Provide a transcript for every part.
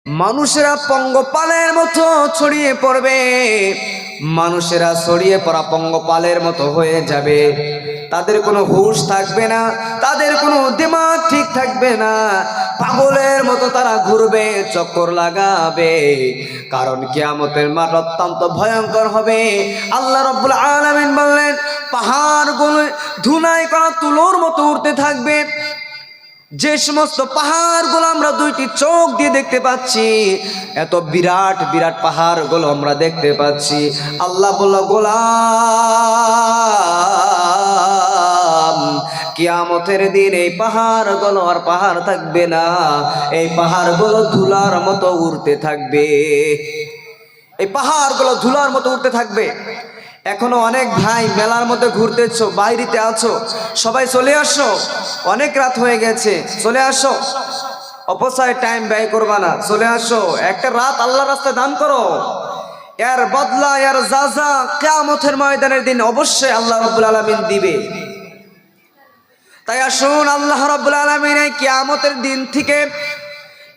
মানুষেরা পঙ্গপালের মতো ছড়িয়ে পড়বে, মানুষেরা ছড়িয়ে পড়া পঙ্গপালের মতো হয়ে যাবে। তাদের কোনো হুঁশ থাকবে না, তাদের কোনো দিমাগ ঠিক থাকবে না, পাগলের মতো তারা ঘুরবে, চক্কর লাগাবে। কারণ কিয়ামতের মাঠ অত্যন্ত ভয়ঙ্কর হবে। আল্লাহ রাব্বুল আলামিন বললেন, পাহাড়গুলো ধুলাই করা তুলোর মতো উঠতে থাকবে। যে সমস্ত পাহাড়গুলো আমরা দুইটি চোখ দিয়ে দেখতে পাচ্ছি, এত বিরাট বিরাট পাহাড়গুলো আমরা দেখতে পাচ্ছি। আল্লাহ বলল, গোলাম, কিয়ামতের দিন এই পাহাড়গুলো আর পাহাড় থাকবে না, এই পাহাড়গুলো ধুলার মতো উড়তে থাকবে। এই পাহাড়গুলো ধুলার মতো উড়তে থাকবে। এখনো অনেক ভাই মেলার মধ্যে ঘুরতেছো, বাইরেতে আছো, সবাই চলে আসো, অনেক রাত হয়ে গেছে, চলে আসো, অপচয় টাইম ব্যয় করবা না, চলে আসো, একটা রাত আল্লাহর রাস্তায় দান করো। এর বদলা, এর যাজা কিয়ামতের ময়দানের দিন অবশ্যই আল্লাহ রাব্বুল আলামিন দিবে। তাই আসুন, আল্লাহ রাব্বুল আলামিন এই কিয়ামতের দিন থেকে,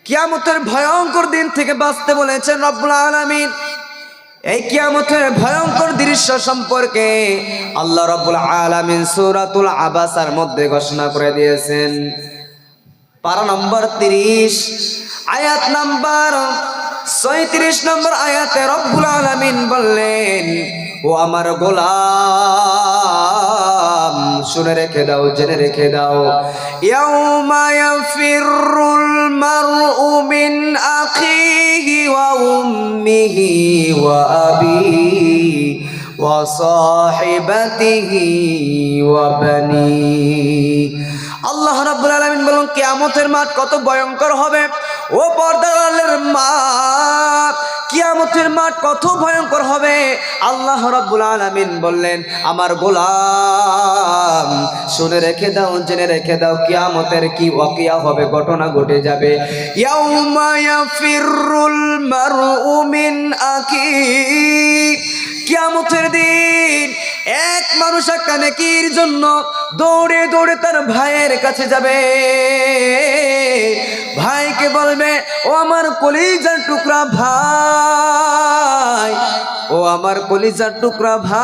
কিয়ামতের ভয়ঙ্কর দিন থেকে বাঁচতে বলেছেন রাব্বুল আলামিন। এই কিয়ামতের ভয়ঙ্কর দৃশ্য সম্পর্কে আল্লাহ রাব্বুল আলামিন সূরাতুল আবাসার মধ্যে ঘোষণা করে দিয়েছেন। পারা নম্বর 30, আয়াত নাম্বার 36 নম্বর আয়াতে রাব্বুল আলামিন বললেন, ও আমার গোলাম, শুনে রেখে দাও, জেনে রেখে দাও, ইয়াউমা ইয়াফিরুল মারউ মিন আখিহি ওয়া উম্মিহি ওয়া আবিহি ওয়া সাহিবাতিহি ওয়া বানিহি। আল্লাহ রাব্বুল আলামিন বলেন, কিয়ামতের মাঠ কত ভয়ঙ্কর হবে। ও পর্দার মা, কিয়ামতের মাঠ কত ভয়ঙ্কর হবে। আল্লাহ রাব্বুল আলামিন বললেন, আমার গোলাম, শুনে রেখে দাও, জেনে রেখে দাও, কিয়ামতের কি ওয়াকিয়া হবে, ঘটনা ঘটে যাবে। ইয়াউমা ইয়াফিরুল মারউ মিন আখিহি, কিয়ামতের দিন এক মানুষ একটা নেকির জন্য দৌড়ে দৌড়ে তার ভাইয়ের কাছে যাবে। ভাইকে বলবে, ও আমার কলিজার টুকরা ভাই, ও আমার কলিজার টুকরা ভাই,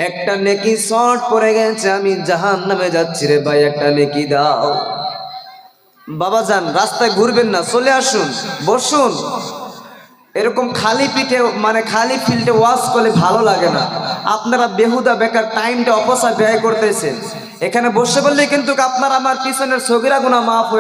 একটা নেকি শর্ট পড়ে গেছে, আমি জাহান্নামে যাচ্ছি রে ভাই, একটা নেকি দাও। বাবা যান, রাস্তায় ঘুরবেন না, চলে আসুন, বসুন। এরকম খালি পিঠে, মানে খালি ফিল্ডে ওয়াজ করলে ভালো লাগে না। আপনারা বেহুদা বেকার টাইমটা অপচয় ব্যয় করতেছেন। এখানে বসে বললে কিন্তু আপনার আমার পিছনের সগীরা গুনাহ মাফ হয়ে